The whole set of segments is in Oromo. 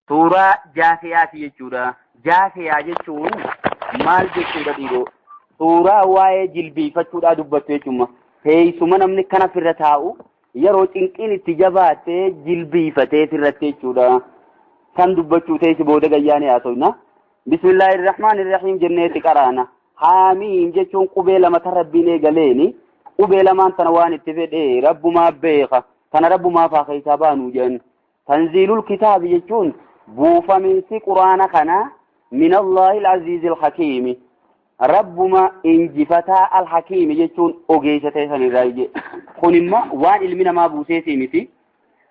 suuraa jaafiyaati jechuudha. Jaafiyaa jechuun maal jechuudha dhiiroo? Suuraa waa'ee jilbiifachuudhaa dubbattu jechuudha. Teessuma namni kana firra taa'u yeroo cinqiin itti jabaatee jilbiifatee firratti jechuudha. Kan dubbachuu teessi booda gayyaanii haa ta'u. Bismillahirrahmanirrahiim jenneetti qaraana. Haamiim jechuun qubee lama kan rabbiin eegaleeni. Qubee lamaan tana waan itti fedhee rabbumaa beeka. Kana rabbumaa faa keessaa baanu jennu. Tanziilul kitaabi jechuun buufaminsi quraana kana minallahi al-aziizil hakiimi. Rabbuma injifataa al-hakiimi jechuun ogeessa ta'e sanirraa ije. Kun immoo waan ilmi namaa buuseesii miti.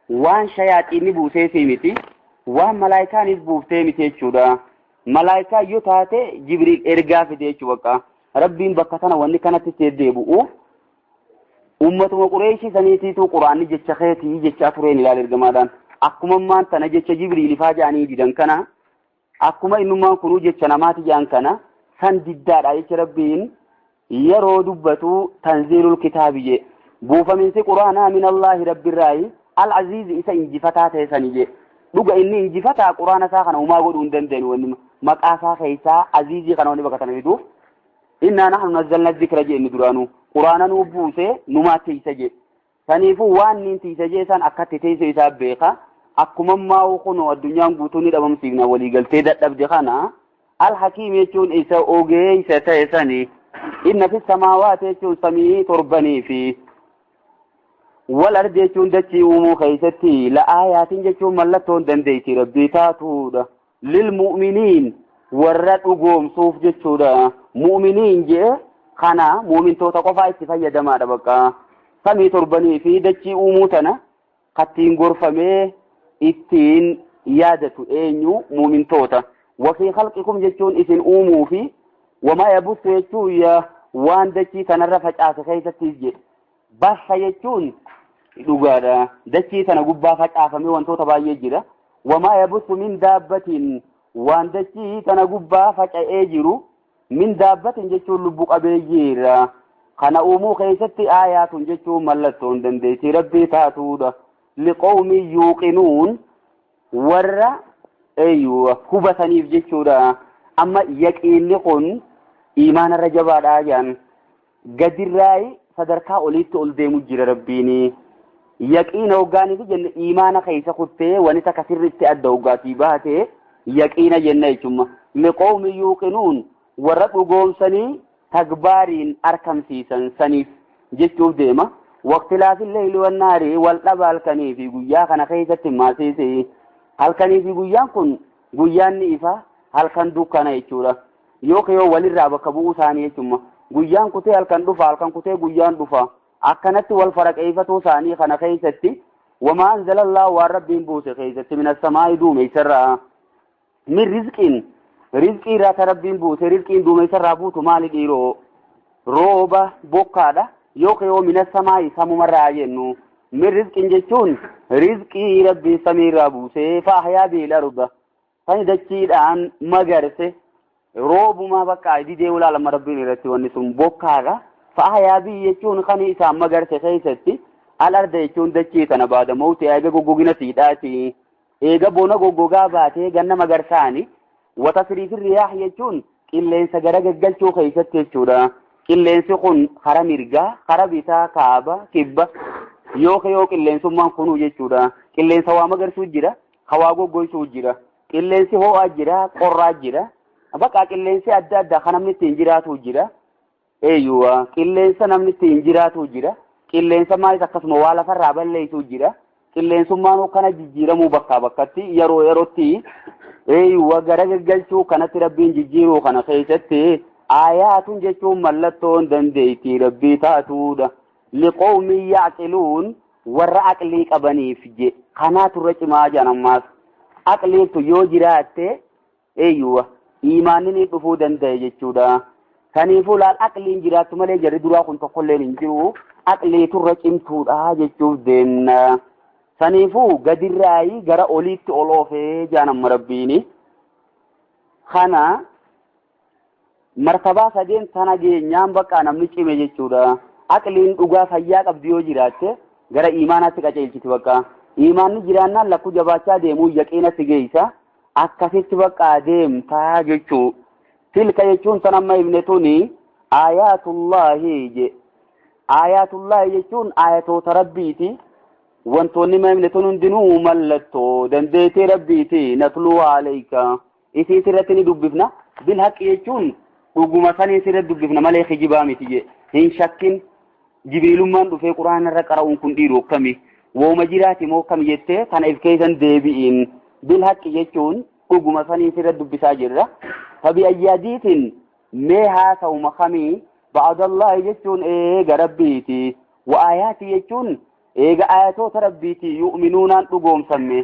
Waan shayaaxiinni buuseesii miti. Waan malaayikaanis buuftee miti jechuudha. Malaayikaa yoo taate Jibriil ergaa fide jechuudha. Rabbiin bakka tana wanni kanatti deddeebi'u ummatuma Qureeshii saniitiitu quraanni jecha keetii jecha tureen ilaal ergamaadhaan. Akkuma ammaan tana jecha Jibriil faa jedhanii didan kana akkuma innummaan kunuu jecha namaati jedhan kana san diddaadha jecha Rabbiin yeroo dubbatu tanziilul kitaabi je buufaminsi quraanaa minallahi rabbirraayi al-aziiz isa injifataa ta'e sani je dhuga inni injifataa quraana isaa kana umaa godhuu hin dandeenyu wanni maqaa isaa keessaa aziizii kana wanni bakka tana fiduuf innaa nahnu nazzalna dhikra je inni duraanu quraana nuu buusee numaatti isa je saniifuu waan ninti isa je san akkatti teessee isaa beeka akkuma ammaa kunu addunyaan guutuu ni dhabamsiifna walii galtee dadhabde kana al-hakiim jechuun isa ogeessa ta'e sani inna fi samaawaati jechuun samii torbanii fi wal ardi jechuun dachii uumuu keessatti la'aayaatiin jechuun mallattoon dandeetti rabbii taatuudha lilmu'miniin warra dhugoomsuuf jechuudha mu'miniin jee kana mu'mintoota qofaa itti fayyadamaadha bakka samii torbanii fi dachii uumuu tana kattiin gorfamee ittiin yaadatu eenyu mu'mintoota وفي خلقكم جتون إذن أمو في وما يبث يجو يا وان دكي تنرفج آسخيسة تيجي بس يجون لغادا دكي تنقبا فجأة وان توتبا يجيرا وما يبث من دابة وان دكي تنقبا فجأة يجيرو من دابة جتون لبوك أبيجيرا خنا أمو خيسة آيات جتون ملتون دنديتي ربي تاتودا لقوم يوقنون ورّا ايوه hubataniif jechuudha amma yaqiinni kun iimaana irra jabaadhaa jaan gadirraay sadarkaa oliitti ol deemu jira rabbiin yaqiina hoggaaniif jenne iimaana keessa kuttee wani takka sirriitti adda hoggaatii baatee yaqiina jenna jechuudha liqawmi yuuqinuun warra dhugoomsanii takbaariin arkamsiisan saniif jechuuf deema waqtilaafil leeyli wan naari wal dhaba halkanii fi guyyaa kana keessatti maasiisee halkanii fi guyyaan kun guyyaan ni ifa halkan dukkana jechuudha yoo walirraa bakka bu'uu isaanii jechuudha guyyaan kutee halkan dhufa halkan kutee guyyaan dhufa akkanatti wal faraqeeffatuu isaanii kana keessatti wamaa anzalallahu waan rabbiin buuse keessatti minas samaa'i duumeessarraa min rizqiin rizqii irraa ka rabbiin buuse rizqiin duumeessarraa buutu maali dhiiroo rooba bokkaadha yoo minas samaa'i samumarraa jennu من رزق جتون رزقي ربي سمير أبو سيفا حيا بالأرض فندكي الآن مجرسه روب ما بقى دي ولا لما ربي نرتي ونسون بوكارا فحيا بي يجون خنيسا مجرسه خيستي الأرض يجون دكي تنا بعد موت إيجا جوجوجنا سيداتي إيجا بونا جوجوجا باتي جنة مجرساني وتصريف الرياح يجون كلين سجرا جلشوا خيستي شورا كلين سخن خراميرجا خرابيتا كعبة كبة yoo qilleensummaan kunuu jechuudha qilleensa waa magarsuu jira hawaa goggoysuu jira qilleensi ho'aa jira qorraa jira bakka qilleensi adda addaa kan namni ittiin jiraatu jira eeyyuwa qilleensa namni ittiin jiraatu jira qilleensa maalis akkasuma waa lafarraa balleessuu jira qilleensummaan kana jijjiiramuu bakkaa bakkatti yerootti eeyyuwa gara gaggalchuu kanatti rabbiin jijjiiruu kana keessatti aayaatun jechuun mallattoon dandeettii rabbii taatuudha لقوم يعقلون ور عقلي قبني في قنات الرجما جنماس عقلي تو يوجرات ايوه ايمانني دفودن دجچودا كنيفو لا عقلي جرات ملي جري درا كنت كلن انجرو عقلي تو رجم تودا جچو دين كنيفو غدراي غرا اوليت اولوفه جنم ربيني خنا مرتبه سدين تناجي نيام بقى نمني چيمه جچودا aqliin dhugaa fayyaa qabdi yoo jiraatte gara iimaanaatti qaceelchiti bakka iimaanni jiraannaan lakkuu jabaachaa deemuu yaqiinatti geessa akkasitti bakka deemtaa jechuu tilka jechuun san amma ibnetuni ayatullahi je ayatullahi jechuun ayatoota rabbiiti wantoonni ma ibnetun hundinuu mallattoo dandeetee rabbiiti natluu alayka isii sirratti ni dubbifna bil haqqi jechuun dhuguma sanii sirratti dubbifna malee kijibaa miti je hin shakkin jibiilummaan dhufee quraana irra qara'uun kun dhiiru akkami wooma jiraati moo akkami jettee kana if keessan deebi'iin bil haqqi jechuun dhuguma sanii sirratti dubbisaa jirra fabi ayyadiitiin mee haasa'u makamii ba'adallahi jechuun eega rabbiiti wa ayaati jechuun eega ayatoota rabbiiti yu'minuunaan dhugoomsamme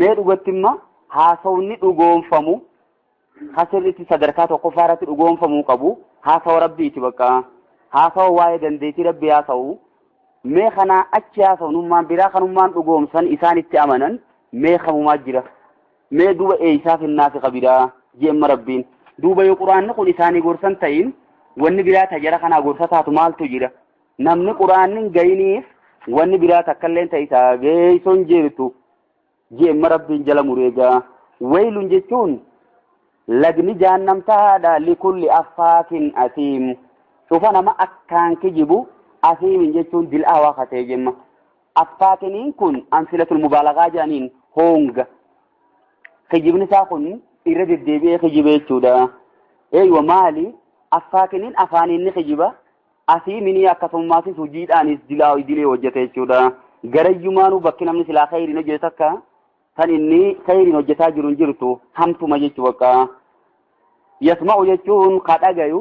mee dhugattimma haasawni dhugoomfamu hasirritti sadarkaa tokkoffaa irratti dhugoomfamuu qabu haasawa rabbiiti bakka haasawa waa'ee dandeettii rabbii haasa'u mee kana achi haasawummaan biraa kanummaan dhugoomsan isaanitti amanan mee kamumaa jira mee duuba eeysaaf hinnaasi qabiraa jeemma rabbiin duuba yoo quraanni kun isaanii gorsan ta'in wanni biraa tajara kanaa gorsa taatu maaltu jira namni quraanni gayiniif wanni biraa takkalleen ta'isaa geeysoon jirtu jeemma rabbiin jala mureegaa waylun jechuun lagni jahannamtaadha likulli affaakin asiim shufa nama akkaan kijibu asiimin jechuun dil'aawaa katee jemma affaakiniin kun amsilatul mubaalagaa jedhaniin honga kijibni isaa kun irra deddeebi'ee kijibee jechuudha eeywa maali affaakiniin afaaniin ni kijiba asiiminii akkasummaasis hojiidhaanis dilaa idilee hojjete jechuudha garayyumaanuu bakki namni silaa khayriin hojjetu akka kan inni khayriin hojjetaa jiru hin jirtu hamtuma jechuu bakka yasma'u jechuun kadhagayu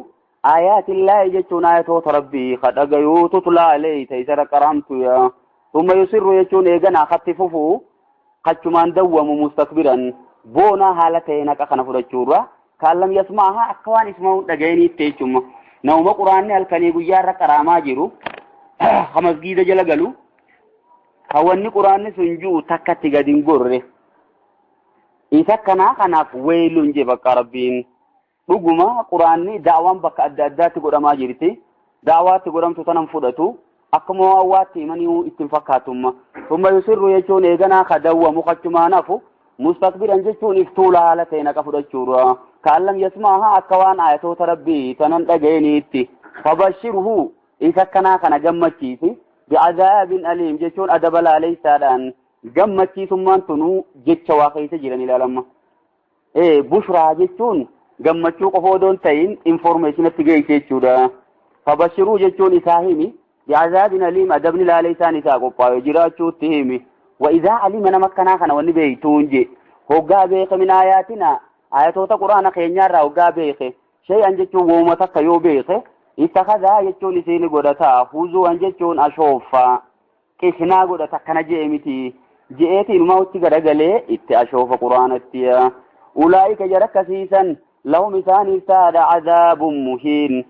ayatillahi jechuun ayatoota rabbii kadhagayu tutla alayta isara qaramtu ya thumma yusirru jechuun eeganaa katti fufu kachumaan dawwamu mustakbiran boona haala ta'e naqa kana fudhachuurra kaallam yasma'aha akka waan isma'u dhagayiniitti jechuudha nama quraanni halkanii guyyaarra qaraamaa jiru hamasgiida jala galu hawanni quraanni sun jiru takkatti gadi hin gorre isa kanaaf weelun je bakka rabbiin dhuguma quraanni daawaan bakka adda addaatti godhamaa jirti daawaatti godhamtu tanan fudhatu akkuma waatti himanii ittiin fakkaatumma thumma yusirru jechuun eeganaa kadawwamu kachumaanafu mustakbiran jechuun iftuula haala ta'e naqa fudhachuudha kaallam yasma'aha akka waan ayatoota rabbii tanan dhaga'iniitti fabashirhu isa kana gammachiisi bi'adaabin aliim jechuun adaba laaleysaadhaan gammachiisummaan tunuu jecha waa keessa jiran ilaalamma bushraa jechuun gammachuu qofa odoon ta'in informationatti geesse jechuudha fabashiruu jechuun isaa himi bi'adaabin aliim adabni laaleysaan isaa qophaa'e jiraachuutti himi wa idhaa alima nama akkanaa kana wanni beeytuun je hoggaa beeke min ayaatina ayatoota quraana keenyaarraa hoggaa beeke shay'an jechuun wooma takka yoo beeke ittakhadhaa jechuun isiini godhata huzuwan jechuun ashooffaa qishnaa godhata akkana je'e miti je'eetiinumaa utti garagalee itti ashoofa quraanatti ulaa'ika jarakkasiisan lahum isaaniif taadha cadaabun muhiin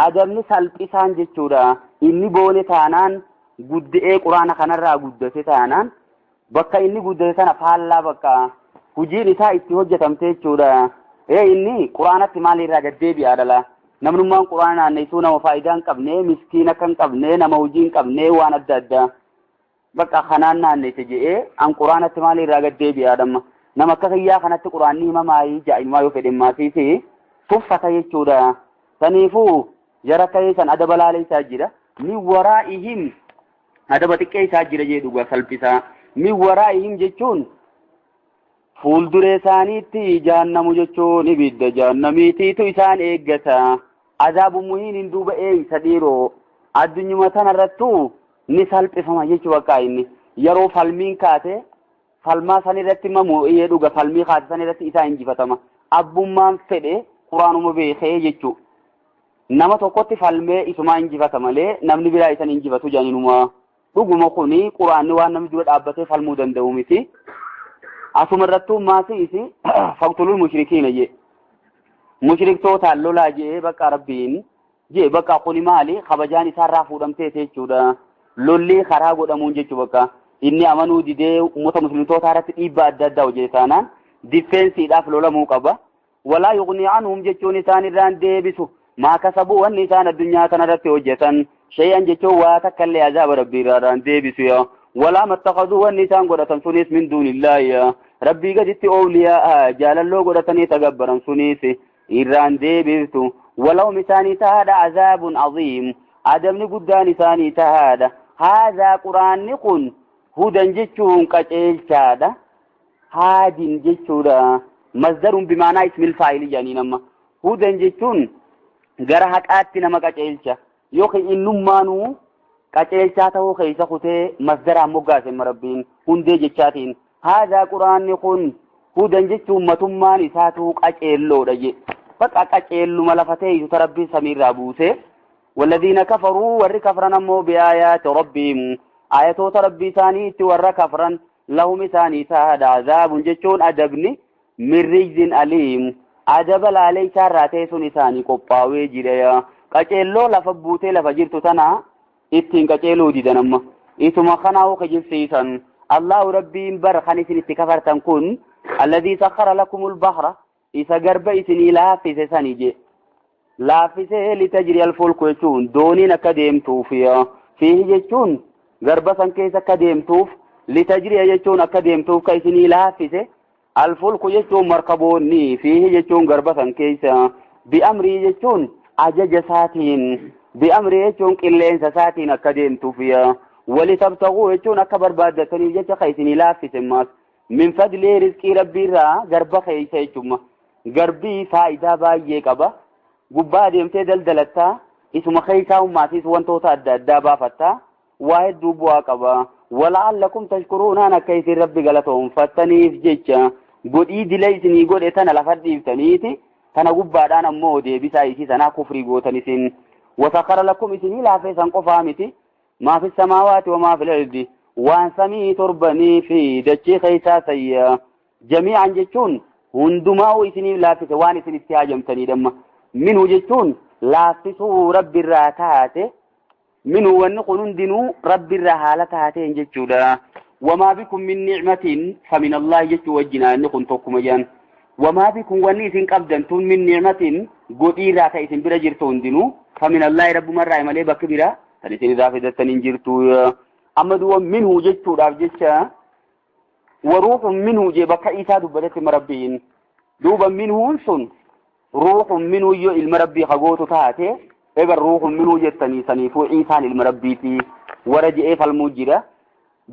adabni salphisaan jechuudha inni boone taanaan gudde'ee quraana kanarraa guddate taanaan bakka inni guddate sana faallaa bakka hujiin isaa itti hojjetamte jechuudha inni quraanatti maalirraa gaddeebi'aa dhala namnummaan quraana naanneessuu nama faayidaa hin qabne miskiina kan qabne nama hojii hin qabne waan adda addaa bakka kanaan naanneesse je'ee an quraanatti maalirraa gaddeebi'aa dhamma nama akka kiyyaa kanatti quraanni himamaayii jaa'imaa yoo fedhe maasiisi tuffata jechuudha saniifuu jara keessan adaba laaleysaa jira min waraa'ihim adaba xiqqee isaa jira jee dhugaa salphisaa min waraa'ihim jechuun fuulduree isaaniitti jahannamu jechuun ibidda jahannamiitiitu isaan eeggata azaabu muhiin duuba eeysa dhiiroo addunyuma tanarrattu ni salphifama jechuu bakka inni yeroo falmiin kaate falmaa san irratti mamu dhuga falmii kaate san irratti isaa injifatama abbummaan fedhe quraanuma beekee jechuu nama tokkotti falmee isumaa injifata malee namni biraa isan injifatu janinuma dhuguma kuni quraanni waan namni dura dhaabbatee falmuu danda'u miti asuma irrattuu maasiisi faqtulul mushrikiina je mushriktoota lolaa je bakka rabbiin je bakka kuni maali kabajaan isaarraa fuudhamtee jechuudha lolli karaa godhamuun jechuu bakka inni amanuu didee ummata muslimtoota irratti dhiibbaa adda addaa hojjetanaan difeensiidhaaf lolamuu qaba walaa yuqni anhum jechuun isaan irraan deebisu maa kasabu wanni isaan addunyaa kanarratti hojjetan shay'an jechuun waa takkallee azaaba rabbii irraan deebisu yaa walaa mattaqaduu wanni isaan godhatan sunis min duunillaahi rabbii gaditti awliyaa jaalalloo godhatanii tagabbaran sunis irraan deebistu walahum isaanii tahaadha azaabun aziim adabni guddaan isaanii tahaadha haadhaa quraanni kun hudan jechuun qaceelchaadha haadin jechuudha masdarun bimaanaa ismil faayili jedhanii nama hudan jechuun gara haqaatti nama qaceelcha yookiin innummaanuu qaceelchaa ta'uu keessa kutee masdaraan moggaase marabbiin hundee jechaatiin haadhaa quraanni kun hudan jechuun ummatummaan isaatu qaceelloodha jedhe baqa qaceelluma lafatee isu rabbiin samiirraa buuse والذين كفروا ور كفرنا مو بآيات ربهم آياتوت ربي ثاني تور كفرا لهم ثاني سهد عذاب جتون أدبني من رجز أليم عذاب علي شراتي ثاني قباوي جريا قتلوا لفبوتي لفجرت تنا اتين قتلوا دي دنما إثم خناو كجنسيسا الله ربي بر خنسين اتكفر تنكون الذي سخر لكم البحر إذا قرب إثني لا في سنجي laafisee litajri alfulku jechuun dooniin akka deemtuuf fiihi jechuun garba san keessa akka deemtuuf litajriya jechuun akka deemtuuf ka isinii laafise alfulku jechuun markaboonni fiihi jechuun garba san keessa bi'amrii jechuun ajaja isaatiin bi'amrii jechuun qilleensa isaatiin akka deemtuuf walitabtaguu jechuun akka barbaaddataniif jecha ka isinii laafise maas min fadlee rizqii rabbiirraa garba keessa jechuun garbii faayidaa baay'ee qaba gubbaa deemtee daldalatta isuma keeysaa ummaatis wantoota adda addaa baafatta waa hedduu bu'aa qaba wala'allakum tashkuruunaan akka isin rabbi galatoonfattaniif jecha godhii dila isinii godhe tana lafa dhiiftaniiti tana gubbaadhaan ammoo deebisaa isii sanaa kufrii gootan isin wasakhara lakum isinii laafee san qofaa miti maa fi samaawaati wamaa fi lardi waan samii torbanii fi dachii keeysaa sayya jamii'an jechuun hundumaa'u isiniif laafise waan isin itti haajamtanii damma منه جتون لا تسو رب الراتات منه ونقول دينو رب الرهالة هاتين جتودا وما بكم من نعمة فمن الله جتو وجنا نكون توكم جان وما بكم ونيسين قبضنتون من نعمة قديرة تيسين برجرتون دينو فمن الله رب مرة ملي بكبيرة تنسين إضافة تنجرتو أما دو منه جتو داف جتشا وروح منه جبك إيسا دبتت مربين دوبا منه سن روح منه يو المربي خغوتو تاتي اگر روح منه جتني سنيفو عيسان المربي تي ورجئ فالمجرة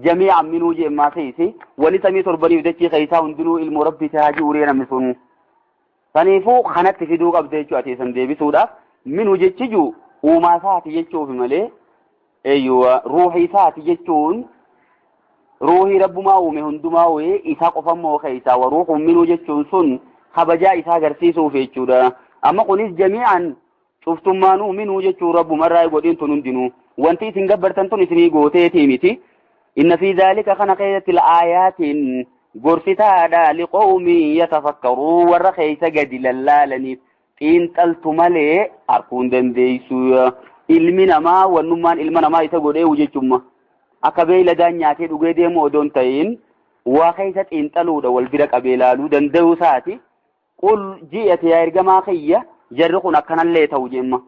جميعا منه جئ ما سيسي ولسمي تربني ودتي خيسا وندنو المربي تهاجي ورينا مسون سنيفو خنت في دوق ابديچو اتي سندي بسودا منه جتجو وما ساتي جتشو في ملي ايوه روحي ساتي جتشون روحي رب ما ومه هندما وي إسا قفمو خيسا وروح منه جتشون سن خبجا إسا غرسيسو في جودا أما قنيس جميعا شفتم ما نؤمنه جتشو رب مرة يقولين تنندنو وانتي سنقبر تنتون اسمي قوتي تيمتي إن في ذلك خنقية الآيات قرستا لقوم يتفكروا والرخيس قد للالني إن تلتمالي أركون دنديسو ilmina ma wannummaan ilma namaa isa godhee wujechumma akka beeyladaan nyaatee dhugee deemu odoon ta'in waa keessa xiinxaluudha wal bira qabee laaluu danda'uu isaati qul ji'ate yaa ergamaa kiyya jarri kun akkanallee ta'u jemma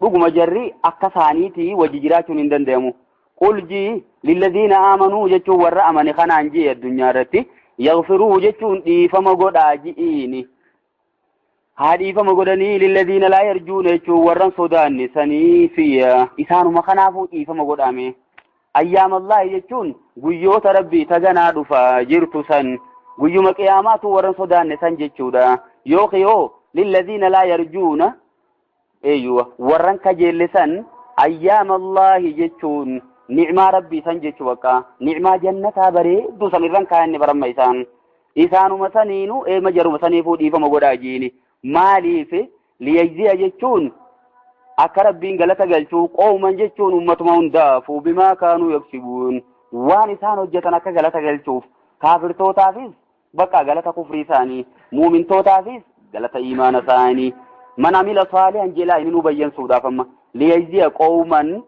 dhuguma jarri akka saaniitii wajji jiraachuun hin danda'amu qul ji lilladhiina aamanuu jechuun warra amane kanaan ji'e addunyaa irratti yaghfiruu jechuun dhiifama godhaa ji'iini haadhiifama godhanii lilladhiina laa yarjuuna jechuun warran sodaanne sanii fi isaanuma kanaafuu dhiifama godhame ayyaamallaahi jechuun guyyoota rabbii taganaa dhufa jirtu san guyyuma qiyaamaatu warran sodaanne san jechuudha yookiyoo lilladhiina laa yarjuuna eeyyuwa warran kajeelle san ayyaamallaahi jechuun ni'maa rabbii san jechuu bakka ni'maa jannataa bareedduu san irran kaayanne baramma isaanuma saniinu eema jaruma saniifuu dhiifama godhaa jiini maaliif liyajziya jechuun akka rabbiin galata galchuu qooman jechuun ummatuma hundaafuu bimaa kaanuu yaksibuun waan isaan hojjetan akka galata galchuuf kaafirtootaafis bakka galata kufrii isaanii muumintootaafis galata iimaana isaanii man amila saalihan jedhaa inni nu bayyansuudhaaf amma liyajziya qooman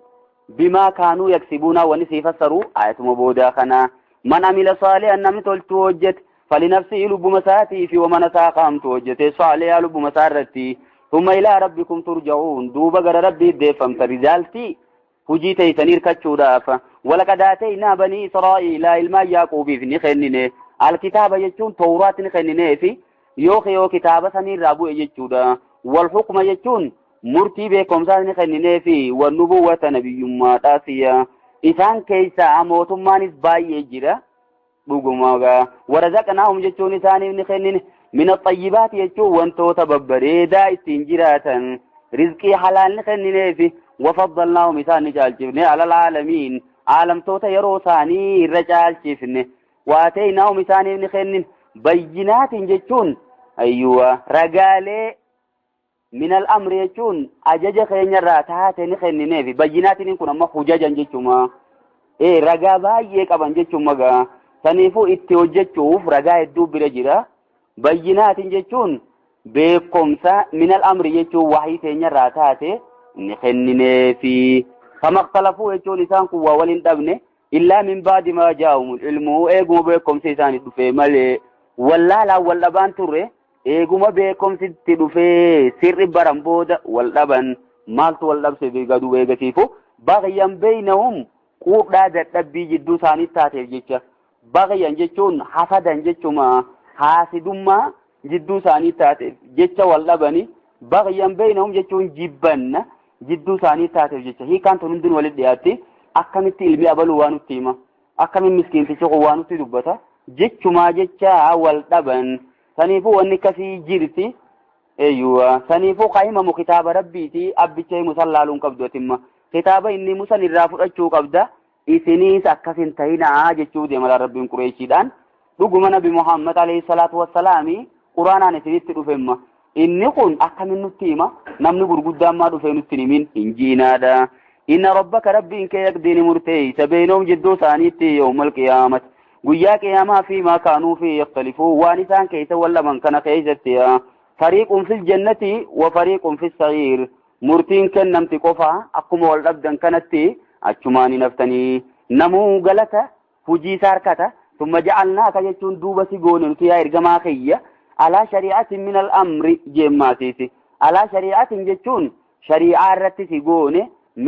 bimaa kaanuu yaksibuuna wanni sii fassaru ayatuma boodaa kana man amila saalihan namni toltuu hojjete فلنفسه لب مساتي في ومن ساقامت وجته صالح لب مسارتي ثم إلى ربكم ترجعون دوبا غر ربي ديفم ترجالتي فجيتي تنير كتشوداف ولقد آتينا بني إسرائيل إلما يعقوب في نخننه الكتابة يجون توراة نخنينه في يو كتابة سنير رابو يجودا والحكم يجون مرتي بكم سان نخنينه في والنبوة نبي ما تاسيا إسان كيسا أموتمان باي يجرا بوغماغا ورزقناهم يجون إسان نخنين من الطيبات يجون وانتو تببريدا استنجراتا رزقي حلال نخنينه في وفضلناهم إسان نجالجفنه على العالمين عالم توتا يروساني الرجال شفنه واتيناهم إسان نخنين بينات جتون أيوة رجالي من الأمر يجون أجج خين الراتات نخنين في بينات نكون ما خجاجا جتوما رجابا يكابن جتوما سنيفو اتوجتشوف رجا الدوب برجرا بينات جتون بكمسا من الأمر يجو وحي خين الراتات نخنين في فما اختلفوا يجون إسان قوة ولن إلا من بعد ما جاءهم العلم إيقوا بكم سيسان الدفع مالي ولا لا ولا بان تره إيقوا بكم ست دفع سر برمبود واللبن مالت واللب سيقادوا إيقاتيفو بغيا بينهم قوقنا دتبي جدو ثاني تاتيف جيشا بغيا جيشون حسدا جيشوما حاسدوما جدو ثاني تاتيف جيشا واللبني بغيا بينهم جيشون جبن جدو ثاني تاتيف جيشا هي كانت نندن والد دياتي akkamitti ilmi abaluu waan nutti hima akkamiin miskiintichi waan nutti dubbata jechumaa jecha wal dhaban saniifuu wanni kasii jirti eeyyuwa saniifuu qaa'imamu kitaaba rabbiiti abbicha musallaaluun qabdootimma kitaaba inni musan irraa fudhachuu qabda isiniis akkasin ta'inaa jechuu deemala rabbiin qureeshiidhaan dhuguma nabi muhammad alayhi salaatu wassalaami quraanaan isinitti dhufemma inni kun akkamiin nutti hima namni gurguddaan maa dhufee nutti himin hinjiinaadha إن ربك ربك يقدين مرتي سبينهم جدو ثانيتي يوم القيامة ويا قيامة فيما كانوا فيه يختلفوا وانسان كيس ولا من كان كيستيا فريق في الجنة وفريق في السعير مرتين كان نمتي قفا أقوم والأبدا كانت أجماني نفتني نمو غلطة فجي ساركتا ثم جعلناك يجون دوبة سيقون فيها إرقما خيّة على شريعة من الأمر جيماتيسي على شريعة يجون شريعة رتي سيقون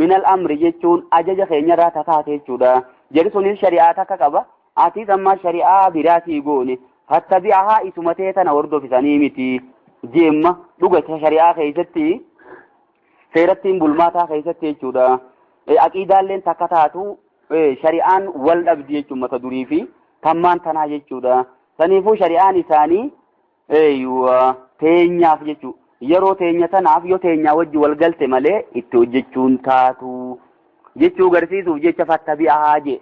من الأمر يجون أجج خينيا راتاتي جودا جرسوني شريعة كقبا أتي ثم شريعة براسي يقولي فاتبعها اسمتيتنا وردو في سنيمتي جيم لغة شريعة خيستي سيرتين بلماتا خيستي جودا أكيدا لين تكتاتو شريعان والأبدي يجون متدوري في كمان تنا يجودا سنيفو شريعة نساني أيوة تينيا في يجو yeroo teenya tanaaf yoo teenya wajji wal galte malee itti hojjechuun taatu jechuu garsiisuuf jecha fattabi'aa je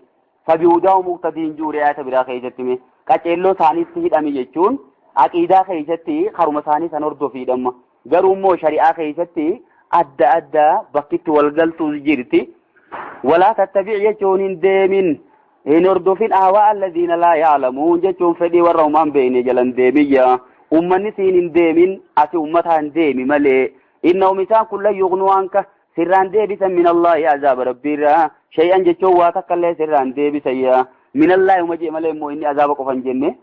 fabi'uudaahu muqtadiin juure ayata biraa keessatti me qaceelloo isaaniitti hidhame jechuun aqiidaa keessatti karuma isaanii san hordofiidhamma garuu immoo shari'aa keessatti adda adda bakkitti wal galtuu jirti walaa tattabi'i jechuun hin deemin hin hordofin ahwaa alladhiina laa ya'lamuun jechuun fedhii warra uumaan beekne jalan deemiyya ummanni siin hin deemin ati ummata hin deemi malee innahum isaan kulla yughnu anka sirraan deebisan min allahi azaaba rabbiirraa shay'an jechuun waa takkallee sirraan deebisayya min allahi uma jee malee immoo inni azaaba qofan jenne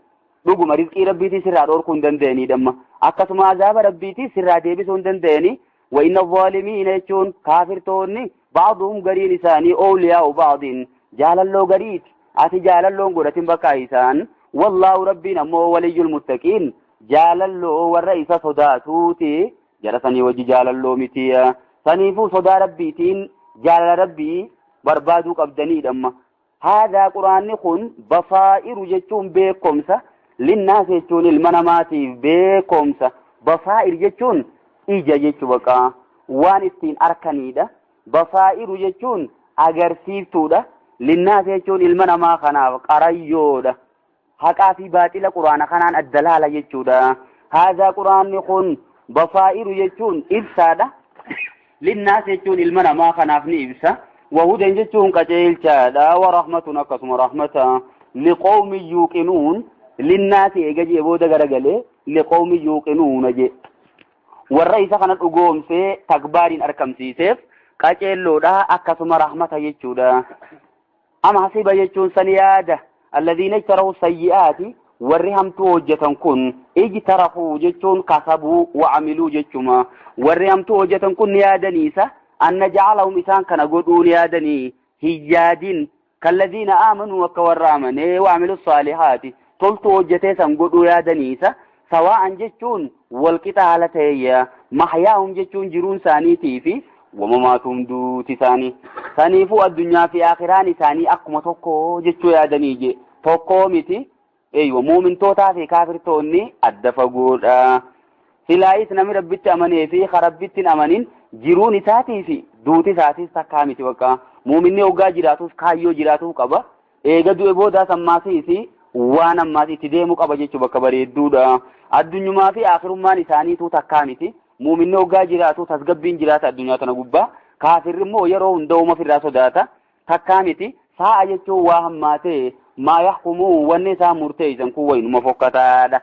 dhuguma rizqii rabbiitii sirraa dhoorkuu hin danda'aniidhamma akkasuma azaaba rabbiitii sirraa deebisuu hin danda'ani wa inna zaalimiina jechuun kaafirtoonni ba'duhum gariin isaanii awliyaa'u ba'din jaalalloo gariiti ati jaalalloon godhatin bakka isaan wallaahu rabbiin ammoo waliyyul muttaqiin jaalalloo warra isa sodaatuuti jara sanii wajji jaalalloo mitiya saniifuu sodaa rabbiitiin jaalala rabbii barbaaduu qabdaniidhamma haadaa quraanni kun basaa'iru jechuun beekomsa linnaas jechuun ilma namaatiif beekomsa basaa'ir jechuun ija jechuu baqa waan ittiin arkaniidha basaa'iru jechuun agarsiiftuudha linnaas jechuun ilma namaa kanaaf qarayyoodha haqaa fi baaxila quraana kanaan addalaala jechuudha haadaa quraanni kun basaa'iru jechuun ibsaadha linnaas jechuun ilma namaa kanaaf ni ibsa wahudan jechuun qaceelchaadha warahmatun akkasuma rahmata liqawmin yuuqinuun linnaasi eega jee booda garagalee liqawmin yuuqinuuna je warra isa kana dhugoomsee takbaariin argamsiiseef qaceelloodha akkasuma rahmata jechuudha ama hasiba jechuun san yaada الذين اجتروا السيئات ورهمتوا وجتن كن اجترفوا جتون كسبوا وعملوا جتما ورهمتوا وجتن كن يا دنيسة أن نجعلهم إسان كان قدون يا دني هيادين كالذين آمنوا وكورامن وعملوا الصالحات toltu hojjetee san godhuu yaadaniisa sawa'an jechuun walqixa haala ta'eeyya mahyaahum jechuun jiruun isaaniitii fi wamamaatum duuti isaanii saniifuu addunyaa fi akhiraan isaanii akkuma tokko jechuu yaadanii je tokko miti eeywa muumintootaa fi kaafirtoonni adda fagoodha silaayis namni rabbitti amanee fi rabbitti hin amanin jiruun isaatii fi duuti isaatis takkaa miti bakka muuminni hoggaa jiraatuuf kaayyoo jiraatuuf qaba eega du'e boodaa sammaasiisi waan ammaas itti deemu qaba jechuu bakka bareedduudha addunyumaa fi akhirummaan isaaniitu takkaa miti muuminni hoggaa jiraatu tasgabbiin jiraata addunyaa tana gubbaa kaafirri immoo yeroo hunda uuma firraa sodaata takkaa miti sa'a jechuun waa hammaatee maa yaxkumuu wanni isaa murteessan kun waynuma fokkataadha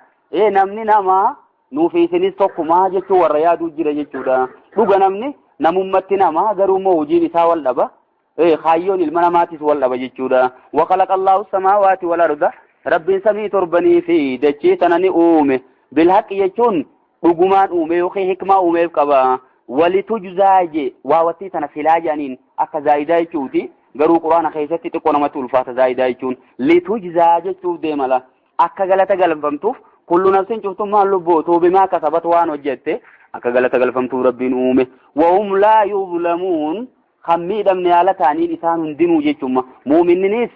namni namaa nuufi isinis tokkumaa jechuu warra yaaduu jira jechuudha dhuga namni namummatti namaa garuu immoo hojiin isaa wal dhaba kaayyoon ilma namaatis wal dhaba jechuudha waqalaqa Allahu samaawaati wal arda rabbiin samii torbanii fi dachee tana ni uume bilhaqi jechuun dhugumaan uume yookiin hikmaa uumeef qaba walitujzaaje waawattii tana filaa jedhaniin akka zaayidaa jechuuti garuu quraana keessatti xiqqoo namatti ulfaata zaayidaa jechuun litujzaa jechuuf deemala akka galata galfamtuuf kullu nafsin cuftummaan lubbootuu bimaa kasabat waan hojjette akka galata galfamtuuf rabbiin uume wahum laa yuzlamuun kan miidhamne haala ta'aniin isaan hundinuu jechuudha muuminninis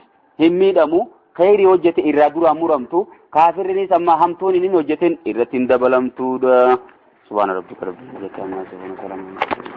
hin miidhamu khayri hojjete irraa duraan muramtu kaafirrinis amma hamtuun hin hojjeten irratti hin dabalamtuudha subhaana rabbika rabbil izzati amma yasifun salamun